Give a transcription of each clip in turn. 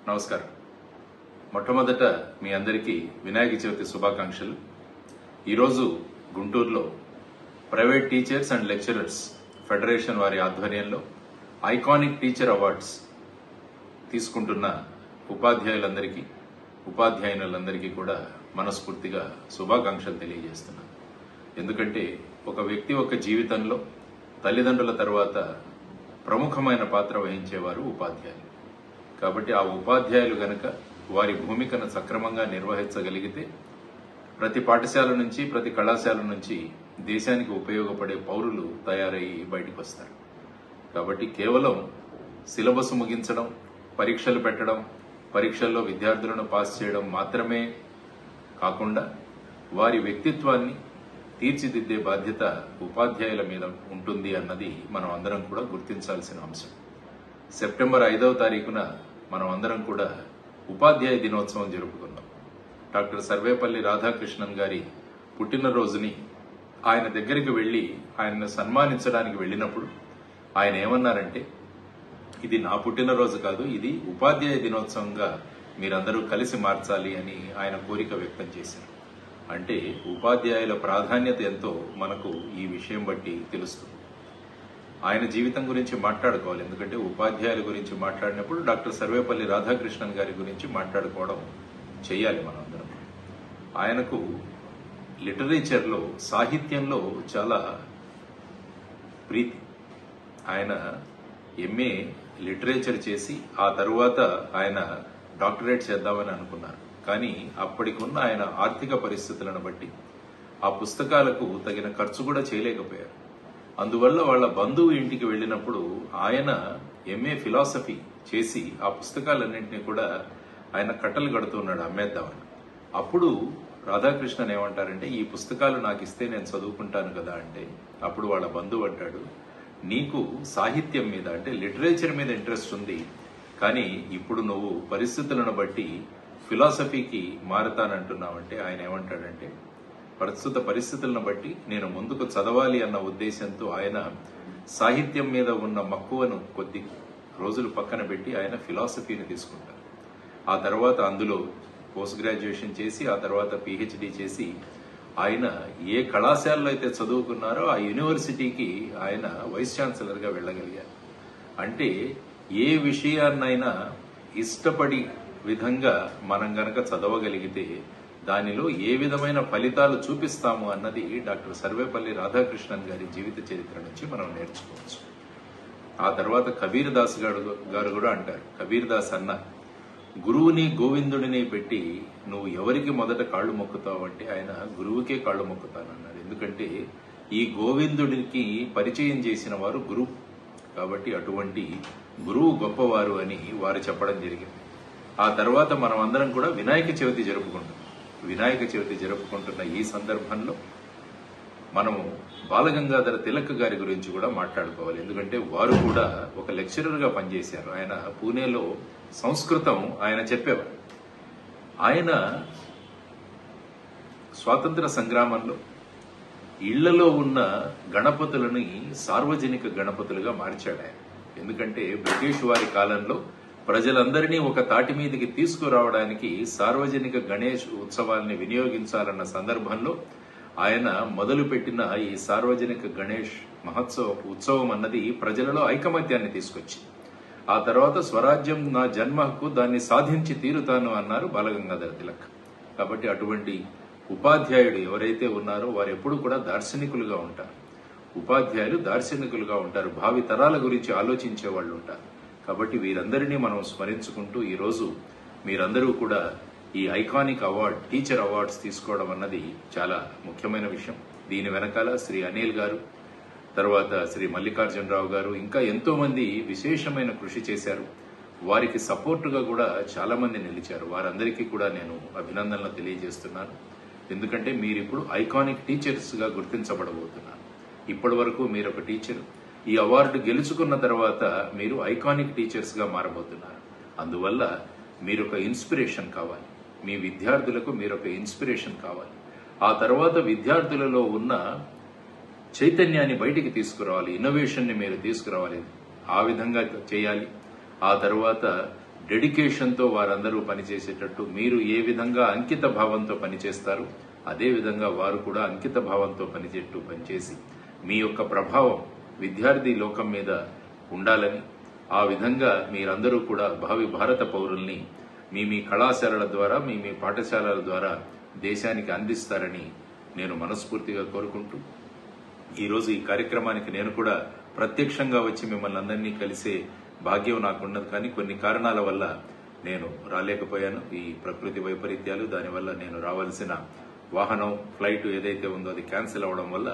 నమస్కారం. మొట్టమొదట మీ అందరికీ వినాయక చవితి శుభాకాంక్షలు. ఈరోజు గుంటూరులో private teachers and lecturers federation వారి ఆధ్వర్యంలో ఐకానిక్ టీచర్ అవార్డ్స్ తీసుకుంటున్న ఉపాధ్యాయులందరికీ కూడా మనస్ఫూర్తిగా శుభాకాంక్షలు తెలియజేస్తున్నాను. ఎందుకంటే ఒక వ్యక్తి యొక్క జీవితంలో తల్లిదండ్రుల తర్వాత ప్రముఖమైన పాత్ర వహించేవారు ఉపాధ్యాయులు. కాబట్టి ఆ ఉపాధ్యాయులు గనక వారి భూమికను సక్రమంగా నిర్వహించగలిగితే ప్రతి పాఠశాల నుంచి ప్రతి కళాశాల నుంచి దేశానికి ఉపయోగపడే పౌరులు తయారయ్యి బయటకు వస్తారు. కాబట్టి కేవలం సిలబస్ ముగించడం, పరీక్షలు పెట్టడం, పరీక్షల్లో విద్యార్థులను పాస్ చేయడం మాత్రమే కాకుండా వారి వ్యక్తిత్వాన్ని తీర్చిదిద్దే బాధ్యత ఉపాధ్యాయుల మీద ఉంటుంది అన్నది మనం అందరం కూడా గుర్తించాల్సిన అంశం. సెప్టెంబర్ 5వ తారీఖున మనం అందరం కూడా ఉపాధ్యాయ దినోత్సవం జరుపుకున్నాం. డాక్టర్ సర్వేపల్లి రాధాకృష్ణన్ గారి పుట్టినరోజుని ఆయన దగ్గరికి వెళ్లి ఆయనను సన్మానించడానికి వెళ్ళినప్పుడు ఆయన ఏమన్నారంటే, ఇది నా పుట్టినరోజు కాదు, ఇది ఉపాధ్యాయ దినోత్సవంగా మీరందరూ కలిసి మార్చాలి అని ఆయన కోరిక వ్యక్తం చేశారు. అంటే ఉపాధ్యాయుల ప్రాధాన్యత ఎంతో మనకు ఈ విషయం బట్టి తెలుస్తుంది. ఆయన జీవితం గురించి మాట్లాడుకోవాలి. ఎందుకంటే ఉపాధ్యాయుల గురించి మాట్లాడినప్పుడు డాక్టర్ సర్వేపల్లి రాధాకృష్ణన్ గారి గురించి మాట్లాడుకోవడం చేయాలి మనందరం. ఆయనకు లిటరేచర్లో, సాహిత్యంలో చాలా ప్రీతి. ఆయన ఎంఏ లిటరేచర్ చేసి ఆ తరువాత ఆయన డాక్టరేట్ చేద్దామని అనుకున్నారు. కానీ అప్పటికున్న ఆయన ఆర్థిక పరిస్థితులను బట్టి ఆ పుస్తకాలకు తగిన ఖర్చు కూడా చేయలేకపోయారు. అందువల్ల వాళ్ళ బంధువు ఇంటికి వెళ్ళినప్పుడు ఆయన ఎంఏ ఫిలాసఫీ చేసి ఆ పుస్తకాలన్నింటినీ కూడా ఆయన కట్టలు కడుతున్నాడు అమ్మేద్దామని. అప్పుడు రాధాకృష్ణన్ ఏమంటారంటే, ఈ పుస్తకాలు నాకు ఇస్తే నేను చదువుకుంటాను కదా అంటే, అప్పుడు వాళ్ళ బంధువు అంటాడు, నీకు సాహిత్యం మీద అంటే లిటరేచర్ మీద ఇంట్రెస్ట్ ఉంది, కానీ ఇప్పుడు నువ్వు పరిస్థితులను బట్టి ఫిలాసఫీకి మారతానంటున్నావంటే ఆయన ఏమంటాడంటే, ప్రస్తుత పరిస్థితులను బట్టి నేను ముందుకు చదవాలి అన్న ఉద్దేశంతో ఆయన సాహిత్యం మీద ఉన్న మక్కువను కొద్ది రోజులు పక్కన పెట్టి ఆయన ఫిలాసఫీని తీసుకుంటారు. ఆ తర్వాత అందులో పోస్ట్ గ్రాడ్యుయేషన్ చేసి ఆ తర్వాత పిహెచ్డి చేసి ఆయన ఏ కళాశాలలో అయితే చదువుకున్నారో ఆ యూనివర్సిటీకి ఆయన వైస్ ఛాన్సలర్గా వెళ్ళగలిగారు. అంటే ఏ విషయాన్నైనా ఇష్టపడి విధంగా మనం గనక చదవగలిగితే దానిలో ఏ విధమైన ఫలితాలు చూపిస్తాము అన్నది డాక్టర్ సర్వేపల్లి రాధాకృష్ణన్ గారి జీవిత చరిత్ర నుంచి మనం నేర్చుకోవచ్చు. ఆ తర్వాత కబీర్ దాస్ గారు కూడా అంటారు, కబీర్ దాస్ అన్న, గురువుని గోవిందుడిని పెట్టి నువ్వు ఎవరికి మొదట కాళ్ళు మొక్కుతావు అంటే ఆయన గురువుకే కాళ్ళు మొక్కుతానన్నాడు. ఎందుకంటే ఈ గోవిందుడికి పరిచయం చేసిన వారు గురువు. కాబట్టి అటువంటి గురువు గొప్పవారు అని వారు చెప్పడం జరిగింది. ఆ తర్వాత మనం అందరం కూడా వినాయక చవితి జరుపుకుంటాం. వినాయక చవితి జరుపుకుంటున్న ఈ సందర్భంలో మనము బాలగంగాధర తిలక్ గారి గురించి కూడా మాట్లాడుకోవాలి. ఎందుకంటే వారు కూడా ఒక లెక్చరర్గా పనిచేశారు. ఆయన పూణేలో సంస్కృతం ఆయన చెప్పేవారు. ఆయన స్వాతంత్ర సంగ్రామంలో ఇళ్లలో ఉన్న గణపతులని సార్వజనిక గణపతులుగా మార్చాడు ఆయన. ఎందుకంటే బ్రిటిష్ వారి కాలంలో ప్రజలందరినీ ఒక తాటి మీదకి తీసుకురావడానికి సార్వజనిక గణేష్ ఉత్సవాల్ని వినియోగించాలన్న సందర్భంలో ఆయన మొదలుపెట్టిన ఈ సార్వజనిక గణేష్ ఉత్సవం అన్నది ప్రజలలో ఐకమత్యాన్ని తీసుకొచ్చింది. ఆ తర్వాత స్వరాజ్యం నా జన్మ హక్కు, దాన్ని సాధించి తీరుతాను అన్నారు బాలగంగాధర తిలక్. కాబట్టి అటువంటి ఉపాధ్యాయుడు ఎవరైతే ఉన్నారో వారు ఎప్పుడు కూడా దార్శనికులుగా ఉంటారు. ఉపాధ్యాయులు దార్శనికులుగా ఉంటారు, భావి తరాల గురించి ఆలోచించే వాళ్ళు ఉంటారు. కాబట్టి వీరందరినీ మనం స్మరించుకుంటూ ఈరోజు మీరందరూ కూడా ఈ ఐకానిక్ అవార్డ్, టీచర్ అవార్డ్స్ తీసుకోవడం అన్నది చాలా ముఖ్యమైన విషయం. దీని వెనకాల శ్రీ అనిల్ గారు, తర్వాత శ్రీ మల్లికార్జునరావు గారు, ఇంకా ఎంతో మంది విశేషమైన కృషి చేశారు. వారికి సపోర్టుగా కూడా చాలా మంది నిలిచారు. వారందరికీ కూడా నేను అభినందనలు తెలియజేస్తున్నాను. ఎందుకంటే మీరు ఇప్పుడు ఐకానిక్ టీచర్స్ గా గుర్తించబడబోతున్నారు. ఇప్పటి వరకు మీరు ఒక టీచర్, ఈ అవార్డు గెలుచుకున్న తర్వాత మీరు ఐకానిక్ టీచర్స్ గా మారబోతున్నారు. అందువల్ల మీరు ఒక ఇన్స్పిరేషన్ కావాలి, మీ విద్యార్థులకు మీరు ఒక ఇన్స్పిరేషన్ కావాలి. ఆ తర్వాత విద్యార్థులలో ఉన్న చైతన్యాన్ని బయటికి తీసుకురావాలి, ఇన్నోవేషన్ ని మీరు తీసుకురావాలి. ఆ విధంగా చేయాలి. ఆ తర్వాత డెడికేషన్తో వారందరూ పనిచేసేటట్టు మీరు ఏ విధంగా అంకిత భావంతో పనిచేస్తారు అదే విధంగా వారు కూడా అంకిత భావంతో పనిచేసి మీ యొక్క ప్రభావం విద్యార్థి లోకం మీద ఉండాలని, ఆ విధంగా మీరందరూ కూడా భావి భారత పౌరుల్ని మీ కళాశాలల ద్వారా మీ పాఠశాలల ద్వారా దేశానికి అందిస్తారని నేను మనస్ఫూర్తిగా కోరుకుంటూ, ఈరోజు ఈ కార్యక్రమానికి నేను కూడా ప్రత్యక్షంగా వచ్చి మిమ్మల్ని అందరినీ కలిసే భాగ్యం నాకున్నది. కానీ కొన్ని కారణాల వల్ల నేను రాలేకపోయాను. ఈ ప్రకృతి వైపరీత్యాలు, దానివల్ల నేను రావాల్సిన వాహనం ఫ్లైట్ ఏదైతే ఉందో అది క్యాన్సిల్ అవడం వల్ల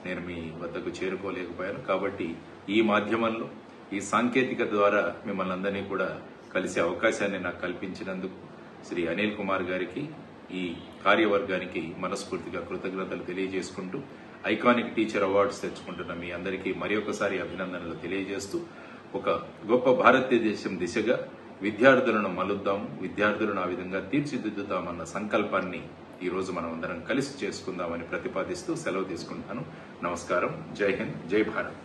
నేను మీ వద్దకు చేరుకోలేకపోయాను. కాబట్టి ఈ మాధ్యమంలో ఈ సాంకేతికత ద్వారా మిమ్మల్ని అందరినీ కూడా కలిసే అవకాశాన్ని నాకు కల్పించినందుకు శ్రీ అనిల్ కుమార్ గారికి, ఈ కార్యవర్గానికి మనస్ఫూర్తిగా కృతజ్ఞతలు తెలియజేసుకుంటూ, ఐకానిక్ టీచర్ అవార్డ్స్ తెచ్చుకుంటున్న మీ అందరికీ మరి ఒకసారి అభినందనలు తెలియజేస్తూ, ఒక గొప్ప భారతదేశం దిశగా విద్యార్థులను మలుద్దాము, విద్యార్థులను ఆ విధంగా తీర్చిదిద్దుతామన్న సంకల్పాన్ని ఈ రోజు మనం అందరం కలిసి చేసుకుందామని ప్రతిపాదిస్తూ సెలవు తీసుకుంటాను. నమస్కారం. జై హింద్, జై భారత్.